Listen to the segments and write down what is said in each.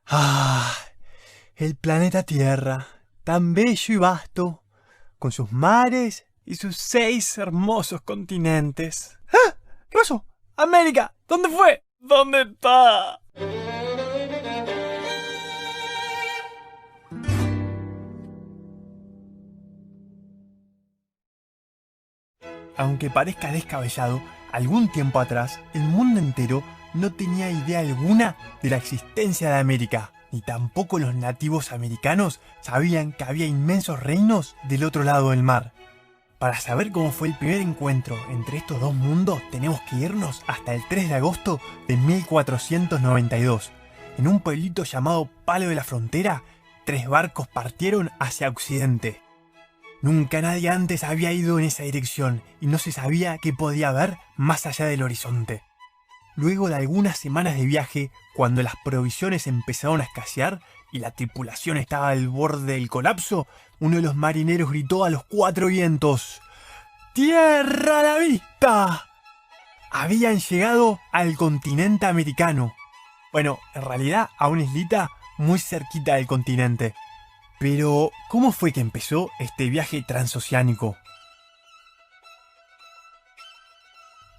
Ah, el planeta Tierra, tan bello y vasto, con sus mares y sus 6 hermosos continentes. ¡Ah! ¿Qué pasó? ¡América! ¿Dónde fue? ¿Dónde está? Aunque parezca descabellado, algún tiempo atrás, el mundo entero no tenía idea alguna de la existencia de América, ni tampoco los nativos americanos sabían que había inmensos reinos del otro lado del mar. Para saber cómo fue el primer encuentro entre estos dos mundos, tenemos que irnos hasta el 3 de agosto de 1492. En un pueblito llamado Palo de la Frontera, 3 barcos partieron hacia Occidente. Nunca nadie antes había ido en esa dirección y no se sabía qué podía haber más allá del horizonte. Luego de algunas semanas de viaje, cuando las provisiones empezaron a escasear y la tripulación estaba al borde del colapso, uno de los marineros gritó a los 4 vientos: ¡Tierra a la vista! Habían llegado al continente americano. Bueno, en realidad a una islita muy cerquita del continente. Pero, ¿cómo fue que empezó este viaje transoceánico?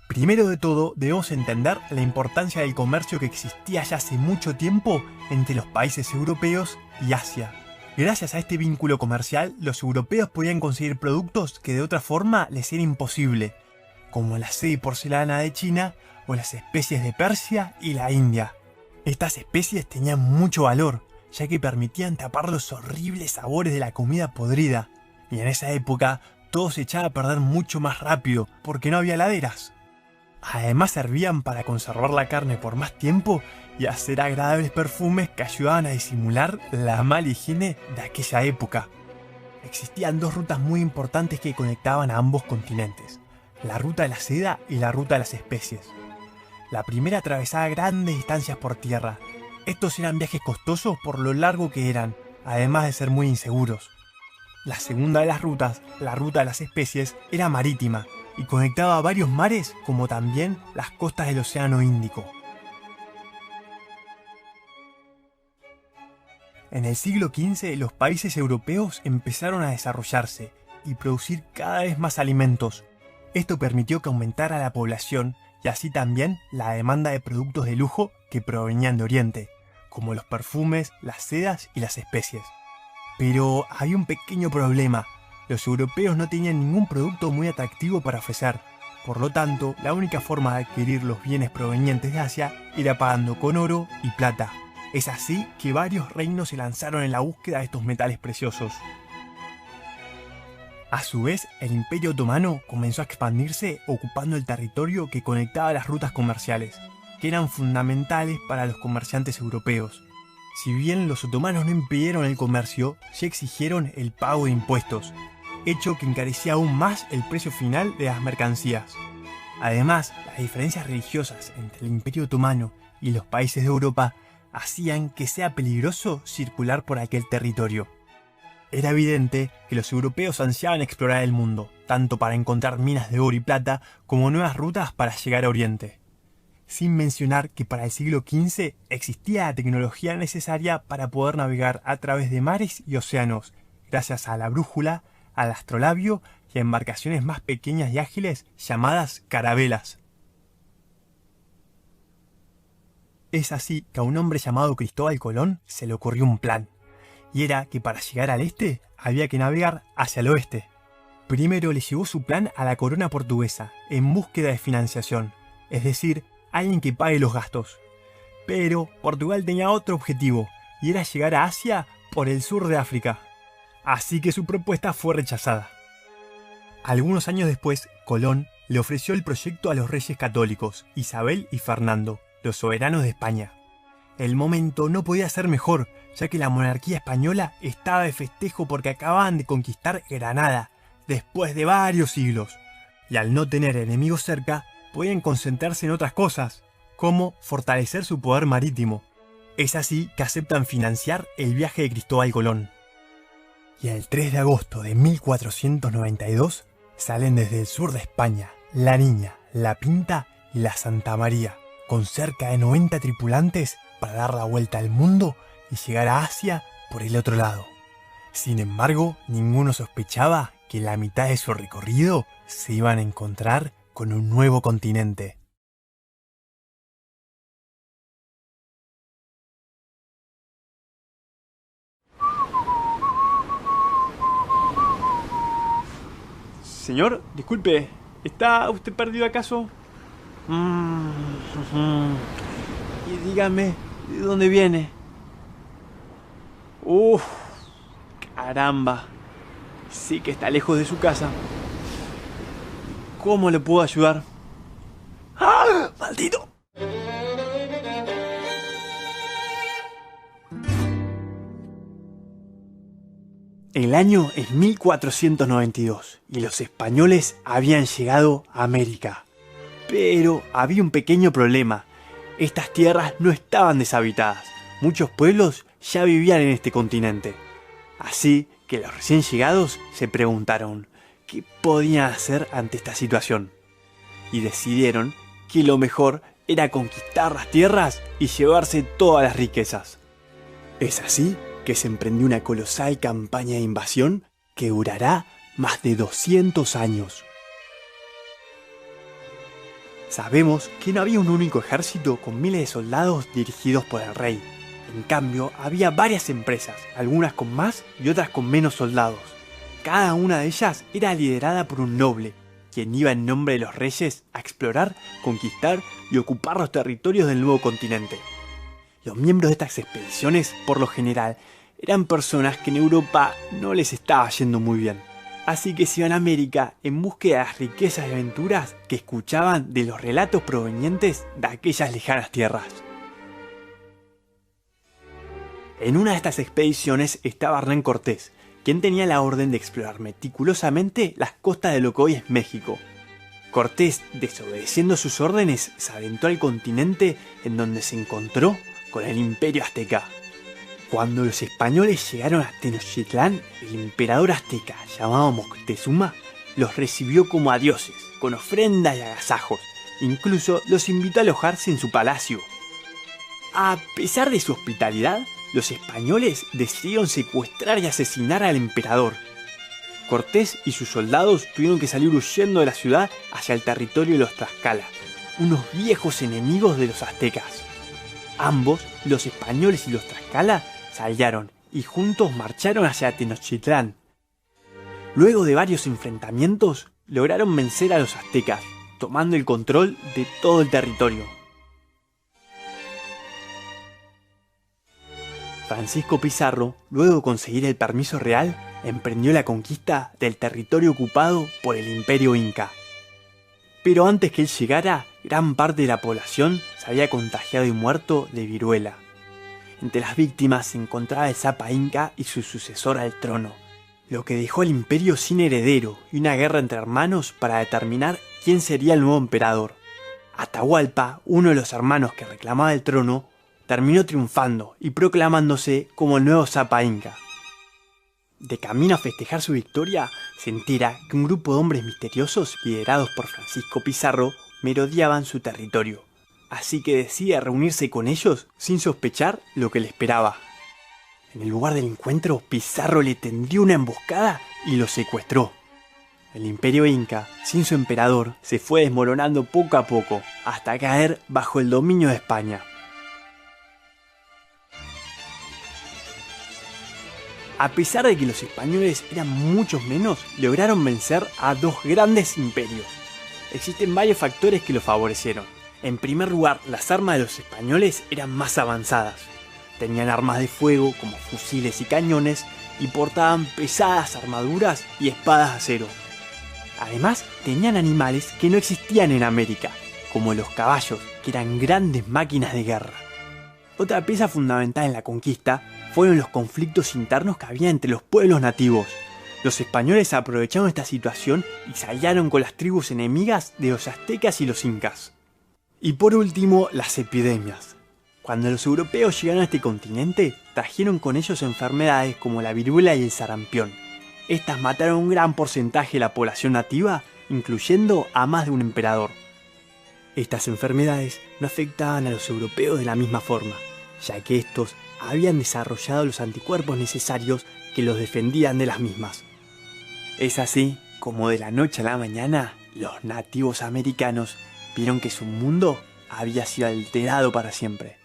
Primero de todo, debemos entender la importancia del comercio que existía ya hace mucho tiempo entre los países europeos y Asia. Gracias a este vínculo comercial, los europeos podían conseguir productos que de otra forma les era imposible, como la seda y porcelana de China o las especies de Persia y la India. Estas especies tenían mucho valor, ya que permitían tapar los horribles sabores de la comida podrida, y en esa época todo se echaba a perder mucho más rápido porque no había heladeras. Además servían para conservar la carne por más tiempo y hacer agradables perfumes que ayudaban a disimular la mala higiene de aquella época. Existían 2 rutas muy importantes que conectaban a ambos continentes: la ruta de la seda y la ruta de las especies. La primera atravesaba grandes distancias por tierra. Estos eran viajes costosos por lo largo que eran, además de ser muy inseguros. La segunda de las rutas, la ruta de las especies, era marítima y conectaba varios mares como también las costas del Océano Índico. En el siglo XV los países europeos empezaron a desarrollarse y producir cada vez más alimentos. Esto permitió que aumentara la población y así también la demanda de productos de lujo que provenían de Oriente, como los perfumes, las sedas y las especies. Pero había un pequeño problema: los europeos no tenían ningún producto muy atractivo para ofrecer. Por lo tanto, la única forma de adquirir los bienes provenientes de Asia era pagando con oro y plata. Es así que varios reinos se lanzaron en la búsqueda de estos metales preciosos. A su vez, el Imperio Otomano comenzó a expandirse ocupando el territorio que conectaba las rutas comerciales, que eran fundamentales para los comerciantes europeos. Si bien los otomanos no impidieron el comercio, sí exigieron el pago de impuestos, hecho que encarecía aún más el precio final de las mercancías. Además, las diferencias religiosas entre el Imperio Otomano y los países de Europa hacían que sea peligroso circular por aquel territorio. Era evidente que los europeos ansiaban explorar el mundo, tanto para encontrar minas de oro y plata como nuevas rutas para llegar a Oriente. Sin mencionar que para el siglo XV existía la tecnología necesaria para poder navegar a través de mares y océanos, gracias a la brújula, al astrolabio y a embarcaciones más pequeñas y ágiles llamadas carabelas. Es así que a un hombre llamado Cristóbal Colón se le ocurrió un plan, y era que para llegar al este había que navegar hacia el oeste. Primero le llevó su plan a la corona portuguesa en búsqueda de financiación, es decir, alguien que pague los gastos. Pero Portugal tenía otro objetivo, y era llegar a Asia por el sur de África. Así que su propuesta fue rechazada. Algunos años después, Colón le ofreció el proyecto a los reyes católicos, Isabel y Fernando, los soberanos de España. El momento no podía ser mejor, ya que la monarquía española estaba de festejo porque acababan de conquistar Granada, después de varios siglos. Y al no tener enemigos cerca, podían concentrarse en otras cosas, como fortalecer su poder marítimo. Es así que aceptan financiar el viaje de Cristóbal Colón. Y el 3 de agosto de 1492 salen desde el sur de España la Niña, la Pinta y la Santa María, con cerca de 90 tripulantes para dar la vuelta al mundo y llegar a Asia por el otro lado. Sin embargo, ninguno sospechaba que en la mitad de su recorrido se iban a encontrar con un nuevo continente. Señor, disculpe, ¿está usted perdido acaso? Y dígame, ¿de dónde viene? Caramba. Sí que está lejos de su casa. ¿Cómo le puedo ayudar? ¡Ah! ¡Maldito! El año es 1492 y los españoles habían llegado a América. Pero había un pequeño problema. Estas tierras no estaban deshabitadas. Muchos pueblos ya vivían en este continente. Así que los recién llegados se preguntaron qué podían hacer ante esta situación. Y decidieron que lo mejor era conquistar las tierras y llevarse todas las riquezas. Es así que se emprendió una colosal campaña de invasión que durará más de 200 años. Sabemos que no había un único ejército con miles de soldados dirigidos por el rey. En cambio, había varias empresas, algunas con más y otras con menos soldados. Cada una de ellas era liderada por un noble, quien iba en nombre de los reyes a explorar, conquistar y ocupar los territorios del nuevo continente. Los miembros de estas expediciones, por lo general, eran personas que en Europa no les estaba yendo muy bien. Así que se iban a América en búsqueda de las riquezas y aventuras que escuchaban de los relatos provenientes de aquellas lejanas tierras. En una de estas expediciones estaba Hernán Cortés, quien tenía la orden de explorar meticulosamente las costas de lo que hoy es México. Cortés, desobedeciendo sus órdenes, se aventó al continente en donde se encontró con el Imperio Azteca. Cuando los españoles llegaron a Tenochtitlán, el emperador azteca, llamado Moctezuma, los recibió como a dioses, con ofrendas y agasajos. Incluso los invitó a alojarse en su palacio. A pesar de su hospitalidad, los españoles decidieron secuestrar y asesinar al emperador. Cortés y sus soldados tuvieron que salir huyendo de la ciudad hacia el territorio de los Tlaxcala, unos viejos enemigos de los aztecas. Ambos, los españoles y los Tlaxcala, se aliaron y juntos marcharon hacia Tenochtitlán. Luego de varios enfrentamientos, lograron vencer a los aztecas, tomando el control de todo el territorio. Francisco Pizarro, luego de conseguir el permiso real, emprendió la conquista del territorio ocupado por el Imperio Inca. Pero antes que él llegara, gran parte de la población se había contagiado y muerto de viruela. Entre las víctimas se encontraba el Zapa Inca y su sucesor al trono, lo que dejó al imperio sin heredero y una guerra entre hermanos para determinar quién sería el nuevo emperador. Atahualpa, uno de los hermanos que reclamaba el trono, terminó triunfando y proclamándose como el nuevo Zapa Inca. De camino a festejar su victoria, se entera que un grupo de hombres misteriosos liderados por Francisco Pizarro merodeaban su territorio. Así que decide reunirse con ellos sin sospechar lo que le esperaba. En el lugar del encuentro, Pizarro le tendió una emboscada y lo secuestró. El imperio inca, sin su emperador, se fue desmoronando poco a poco, hasta caer bajo el dominio de España. A pesar de que los españoles eran muchos menos, lograron vencer a dos grandes imperios. Existen varios factores que lo favorecieron. En primer lugar, las armas de los españoles eran más avanzadas. Tenían armas de fuego como fusiles y cañones y portaban pesadas armaduras y espadas de acero. Además, tenían animales que no existían en América, como los caballos, que eran grandes máquinas de guerra. Otra pieza fundamental en la conquista fueron los conflictos internos que había entre los pueblos nativos. Los españoles aprovecharon esta situación y se aliaron con las tribus enemigas de los aztecas y los incas. Y por último, las epidemias. Cuando los europeos llegaron a este continente, trajeron con ellos enfermedades como la viruela y el sarampión. Estas mataron a un gran porcentaje de la población nativa, incluyendo a más de un emperador. Estas enfermedades no afectaban a los europeos de la misma forma. ya que estos habían desarrollado los anticuerpos necesarios que los defendían de las mismas. Es así como de la noche a la mañana los nativos americanos vieron que su mundo había sido alterado para siempre.